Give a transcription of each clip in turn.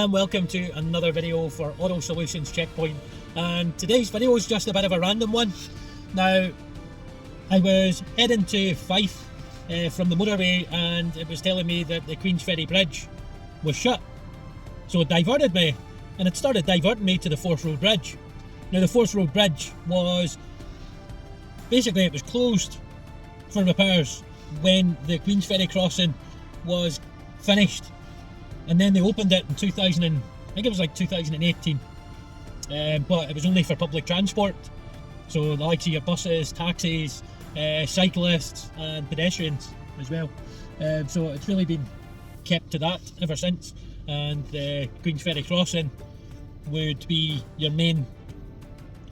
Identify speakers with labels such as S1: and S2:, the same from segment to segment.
S1: and welcome to another video for Auto Solutions Checkpoint. And today's video is just a bit of a random one. Now, I was heading to Fife from the motorway, and it was telling me that the Queensferry Bridge was shut. So it diverted me, and it started diverting me to the Forth Road Bridge. Now, the Forth Road Bridge was basically, it was closed for repairs when the Queensferry crossing was finished, and then they opened it in 2018, but it was only for public transport, so the likes of your buses, taxis, cyclists and pedestrians as well. So it's really been kept to that ever since, and the Queensferry crossing would be your main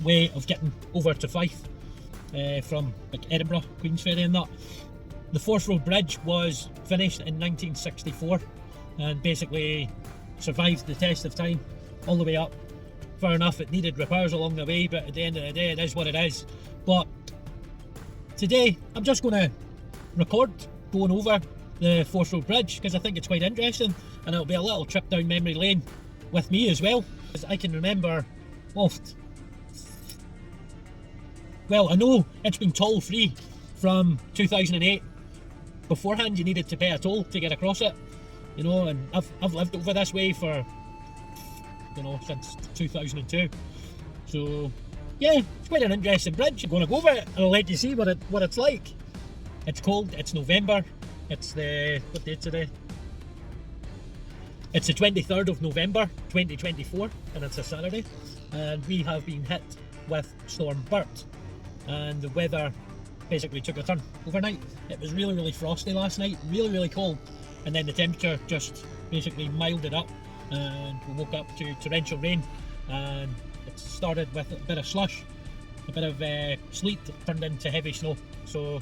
S1: way of getting over to Fife from like Edinburgh, Queensferry and that. The Forth Road Bridge was finished in 1964 and basically survived the test of time all the way up. Fair enough, it needed repairs along the way, but at the end of the day, it is what it is. But today, I'm just going to record going over the Forth Road Bridge because I think it's quite interesting, and it'll be a little trip down memory lane with me as well. As I can remember, well, I know it's been toll free from 2008. Beforehand, you needed to pay a toll to get across it, you know, and I've lived over this way for, you know, since 2002. So yeah, it's quite an interesting bridge. I'm going to go over it and I'll let you see what it's like. It's cold, it's November, it's the, what date's today? It's the 23rd of November 2024, and it's a Saturday, and we have been hit with Storm Bert, and the weather basically took a turn overnight. It was really frosty last night, really cold, and then the temperature just basically milded up, and we woke up to torrential rain, and it started with a bit of slush, a bit of sleet turned into heavy snow. So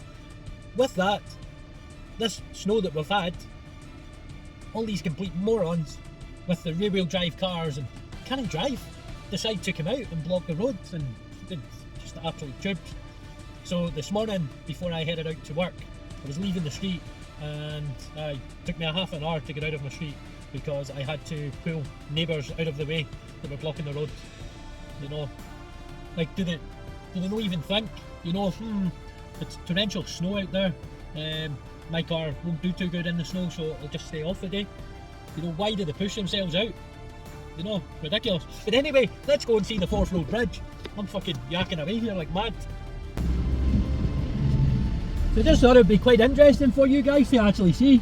S1: with that, this snow that we've had, all these complete morons with the rear wheel drive cars and can't drive decide to come out and block the roads, and just absolute tubes. So this morning, before I headed out to work, I was leaving the street, and it took me a half an hour to get out of my street because I had to pull neighbours out of the way that were blocking the road. You know, like, do they not even think, you know, it's torrential snow out there, my car won't do too good in the snow, so it'll just stay off the day. You know, why do they push themselves out? You know, ridiculous. But anyway, let's go and see the Forth Road Bridge. I'm fucking yakking away here like mad. So I just thought it'd be quite interesting for you guys to actually see.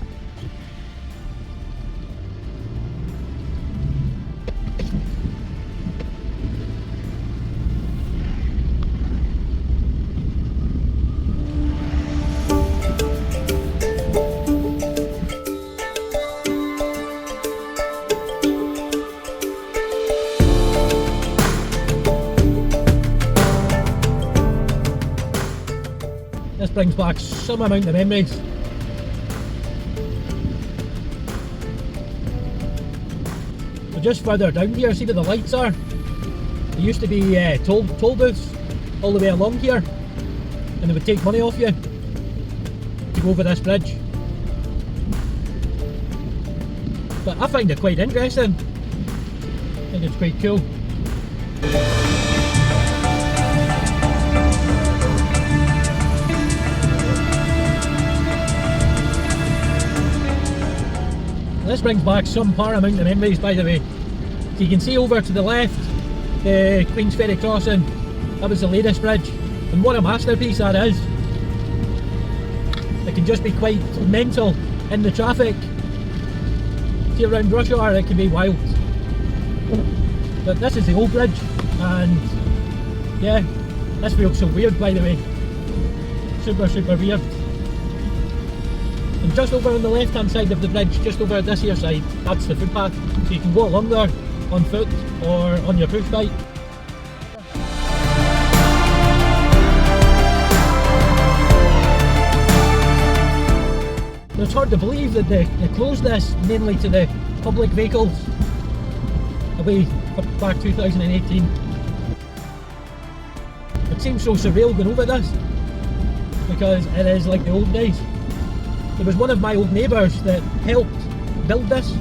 S1: This brings back some amount of memories. So just further down here, see where the lights are? There used to be toll booths all the way along here, and they would take money off you to go over this bridge. But I find it quite interesting. I think it's quite cool. This brings back some paramount of memories, by the way. So you can see over to the left, the Queensferry crossing, that was the latest bridge, and what a masterpiece that is. It can just be quite mental in the traffic. See, around rush hour it can be wild. But this is the old bridge, and yeah, this feels so weird, by the way. Super weird. And just over on the left hand side of the bridge, just over this here side, that's the footpath. So you can go along there on foot or on your push bike. It's hard to believe that they closed this mainly to the public vehicles away back 2018. It seems so surreal going over this because it is like the old days. There was one of my old neighbours that helped build this.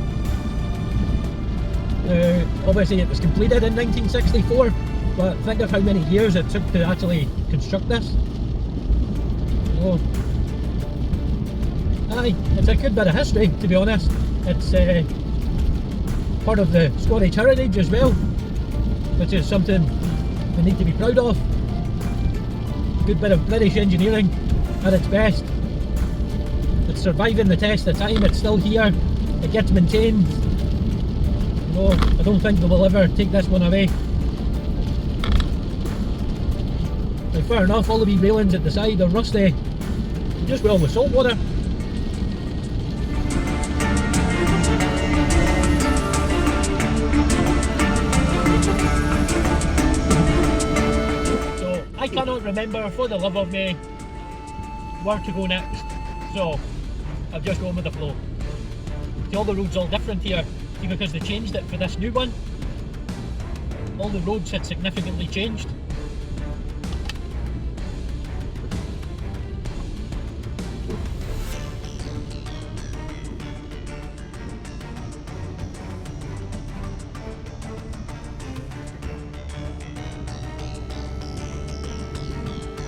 S1: Obviously it was completed in 1964, but think of how many years it took to actually construct this. So, aye, it's a good bit of history, to be honest. It's part of the Scottish heritage as well, which is something we need to be proud of. Good bit of British engineering at its best. It's surviving the test of time, it's still here, it gets maintained. No, I don't think they will ever take this one away. Now, fair enough, all the wee railings at the side are rusty, just well with salt water. So I cannot remember for the love of me where to go next, so I've just gone with the flow. See, all the roads all different here. Because they changed it for this new one. All the roads had significantly changed.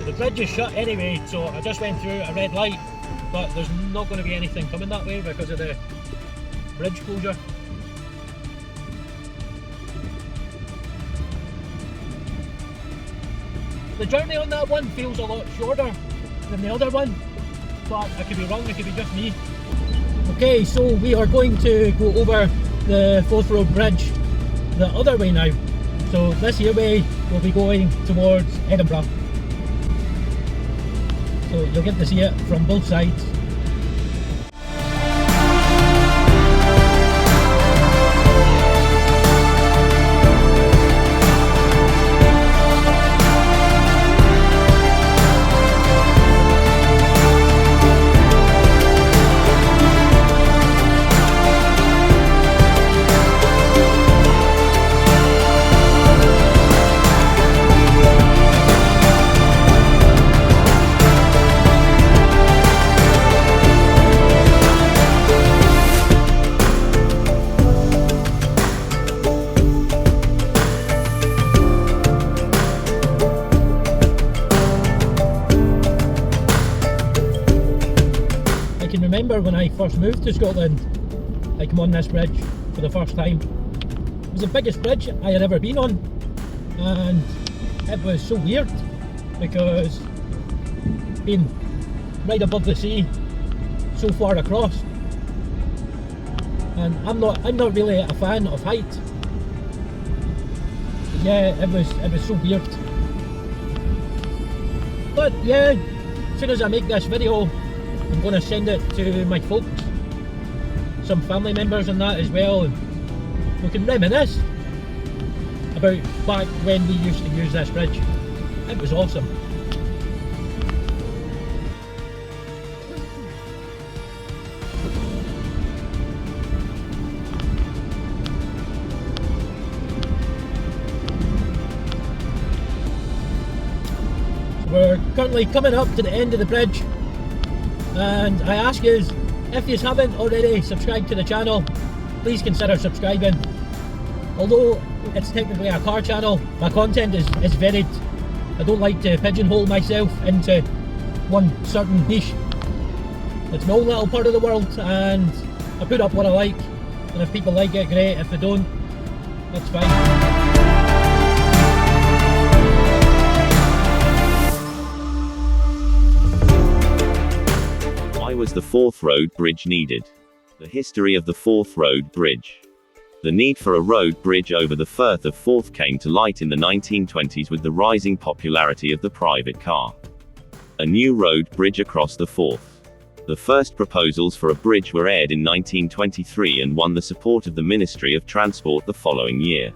S1: The bridge is shut anyway, so I just went through a red light, but there's not going to be anything coming that way because of the bridge closure. The journey on that one feels a lot shorter than the other one, but I could be wrong, it could be just me. Okay, so we are going to go over the Forth Road Bridge the other way now. So this here way will be going towards Edinburgh. So you'll get to see it from both sides. I can remember when I first moved to Scotland, I came on this bridge for the first time. It was the biggest bridge I had ever been on, and it was so weird because being right above the sea, so far across, and I'm not really a fan of height. Yeah, it was so weird. But yeah, as soon as I make this video, I'm going to send it to my folks, some family members and that as well, and we can reminisce about back when we used to use this bridge. It was awesome. We're currently coming up to the end of the bridge, and I ask you, if you haven't already subscribed to the channel, please consider subscribing. Although it's technically a car channel, my content is varied. I don't like to pigeonhole myself into one certain niche. It's my own little part of the world, and I put up what I like, and if people like it, great. If they don't, that's fine.
S2: Why was the Forth Road Bridge needed? The history of the Forth Road Bridge. The need for a road bridge over the Firth of Forth came to light in the 1920s with the rising popularity of the private car. A new road bridge across the Forth. The first proposals for a bridge were aired in 1923 and won the support of the Ministry of Transport the following year.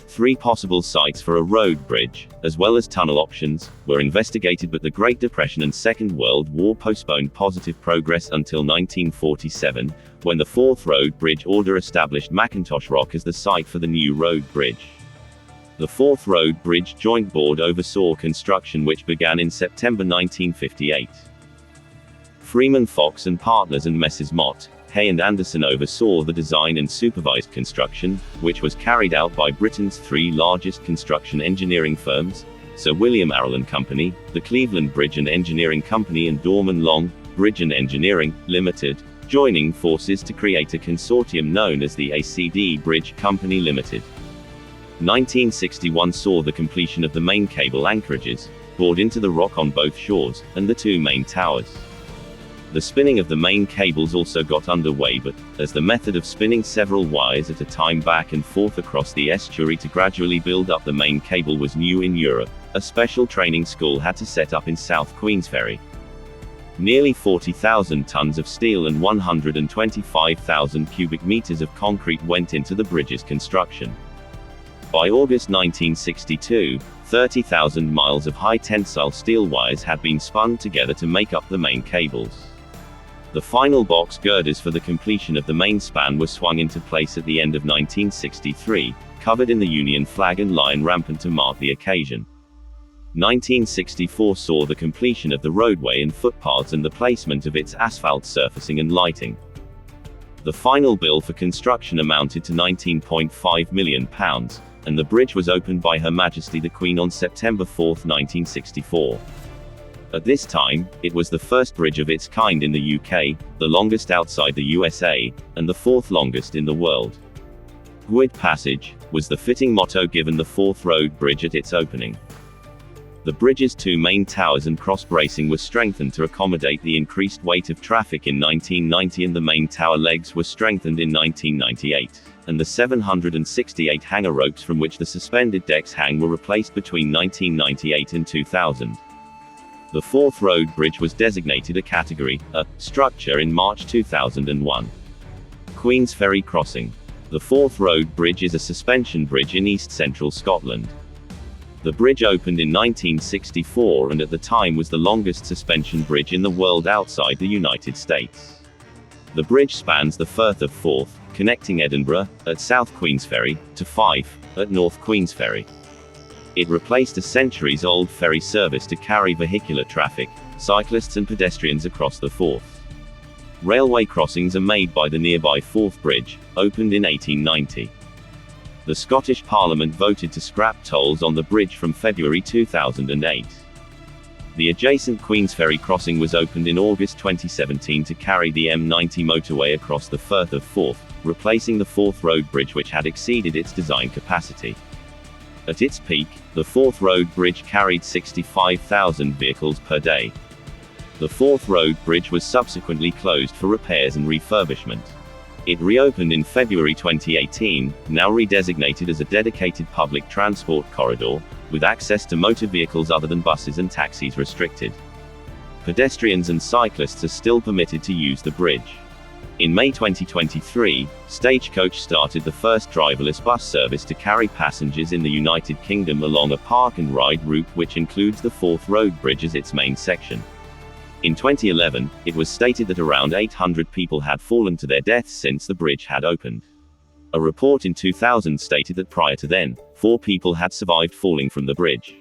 S2: 3 possible sites for a road bridge, as well as tunnel options, were investigated, but the Great Depression and Second World War postponed positive progress until 1947, when the Forth Road Bridge Order established Mackintosh Rock as the site for the new road bridge. The Forth Road Bridge Joint Board oversaw construction, which began in September 1958. Freeman Fox and Partners and Messrs. Mott, Hay and Anderson oversaw the design and supervised construction, which was carried out by Britain's three largest construction engineering firms, Sir William Arrol and Company, the Cleveland Bridge and Engineering Company and Dorman Long, Bridge and Engineering, Limited, joining forces to create a consortium known as the ACD Bridge Company Limited. 1961 saw the completion of the main cable anchorages, bored into the rock on both shores, and the two main towers. The spinning of the main cables also got underway, but, as the method of spinning several wires at a time back and forth across the estuary to gradually build up the main cable was new in Europe, a special training school had to set up in South Queensferry. Nearly 40,000 tons of steel and 125,000 cubic meters of concrete went into the bridge's construction. By August 1962, 30,000 miles of high-tensile steel wires had been spun together to make up the main cables. The final box girders for the completion of the main span were swung into place at the end of 1963, covered in the Union flag and lion rampant to mark the occasion. 1964 saw the completion of the roadway and footpaths and the placement of its asphalt surfacing and lighting. The final bill for construction amounted to £19.5 million, and the bridge was opened by Her Majesty the Queen on September 4, 1964. At this time, it was the first bridge of its kind in the UK, the longest outside the USA, and the fourth longest in the world. Gwyd Passage was the fitting motto given the Forth Road Bridge at its opening. The bridge's two main towers and cross bracing were strengthened to accommodate the increased weight of traffic in 1990, and the main tower legs were strengthened in 1998, and the 768 hanger ropes from which the suspended decks hang were replaced between 1998 and 2000. The Forth Road Bridge was designated a Category A structure in March 2001. Queensferry Crossing. The Forth Road Bridge is a suspension bridge in east-central Scotland. The bridge opened in 1964 and at the time was the longest suspension bridge in the world outside the United States. The bridge spans the Firth of Forth, connecting Edinburgh, at South Queensferry, to Fife, at North Queensferry. It replaced a centuries-old ferry service to carry vehicular traffic, cyclists and pedestrians across the Forth. Railway crossings are made by the nearby Forth Bridge, opened in 1890. The Scottish Parliament voted to scrap tolls on the bridge from February 2008. The adjacent Queensferry crossing was opened in August 2017 to carry the M90 motorway across the Firth of Forth, replacing the Forth Road Bridge which had exceeded its design capacity. At its peak, the Forth Road Bridge carried 65,000 vehicles per day. The Forth Road Bridge was subsequently closed for repairs and refurbishment. It reopened in February 2018, now redesignated as a dedicated public transport corridor, with access to motor vehicles other than buses and taxis restricted. Pedestrians and cyclists are still permitted to use the bridge. In May 2023, Stagecoach started the first driverless bus service to carry passengers in the United Kingdom along a park and ride route which includes the Forth Road Bridge as its main section. In 2011, it was stated that around 800 people had fallen to their deaths since the bridge had opened. A report in 2000 stated that prior to then, 4 people had survived falling from the bridge.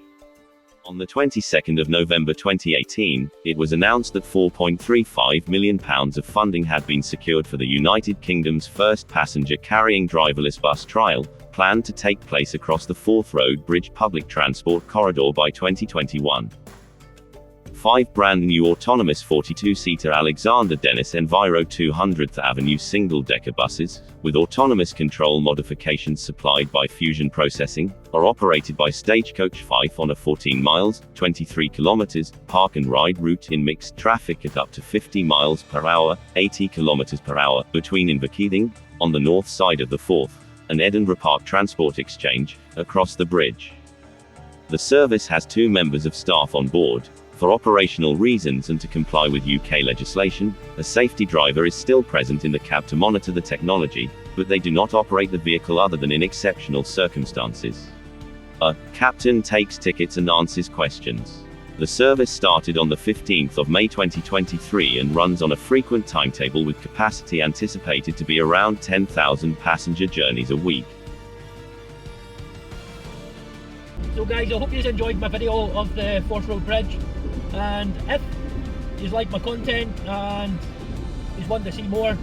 S2: On the 22nd of November 2018, it was announced that £4.35 million of funding had been secured for the United Kingdom's first passenger-carrying driverless bus trial, planned to take place across the Forth Road Bridge public transport corridor by 2021. 5 brand new autonomous 42-seater Alexander Dennis Enviro 200th Avenue single-decker buses, with autonomous control modifications supplied by Fusion Processing, are operated by Stagecoach Fife on a 14 miles, 23 kilometers, park and ride route in mixed traffic at up to 50 miles per hour, 80 kilometers per hour, between Inverkeithing, on the north side of the Forth, and Edinburgh Park Transport Exchange, across the bridge. The service has 2 members of staff on board. For operational reasons and to comply with UK legislation, a safety driver is still present in the cab to monitor the technology, but they do not operate the vehicle other than in exceptional circumstances. A captain takes tickets and answers questions. The service started on the 15th of May 2023 and runs on a frequent timetable with capacity anticipated to be around 10,000 passenger journeys a week.
S1: So guys, I hope you enjoyed my video of the Forth Road Bridge, and if you like my content and you want to see more,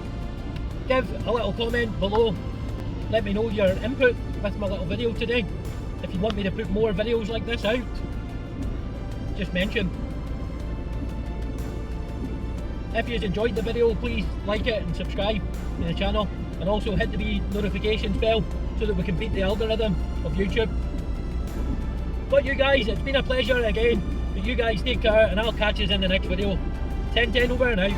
S1: give a little comment below. Let me know your input with my little video today. If you want me to put more videos like this out, just mention. If you've enjoyed the video, please like it and subscribe to the channel, and also hit the wee notifications bell so that we can beat the algorithm of YouTube. But you guys, it's been a pleasure again. But you guys take care, and I'll catch you in the next video. 1010 over and out.